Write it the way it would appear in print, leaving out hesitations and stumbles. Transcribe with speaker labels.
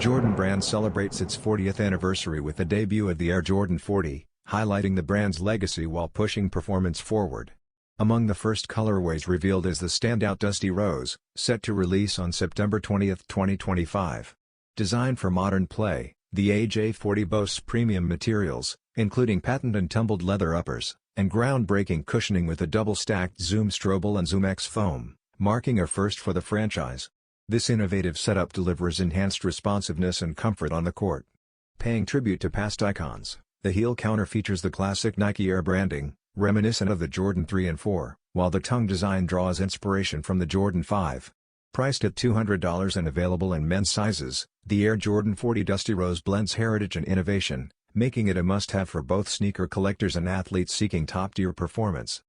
Speaker 1: Jordan brand celebrates its 40th anniversary with the debut of the Air Jordan 40, highlighting the brand's legacy while pushing performance forward. Among the first colorways revealed is the standout Dusty Rose, set to release on September 20, 2025. Designed for modern play, the AJ40 boasts premium materials, including patent and tumbled leather uppers, and groundbreaking cushioning with a double-stacked Zoom Strobel and ZoomX foam, marking a first for the franchise. This innovative setup delivers enhanced responsiveness and comfort on the court. Paying tribute to past icons, the heel counter features the classic Nike Air branding, reminiscent of the Jordan 3 and 4, while the tongue design draws inspiration from the Jordan 5. Priced at $200 and available in men's sizes, the Air Jordan 40 Dusty Rose blends heritage and innovation, making it a must-have for both sneaker collectors and athletes seeking top-tier performance.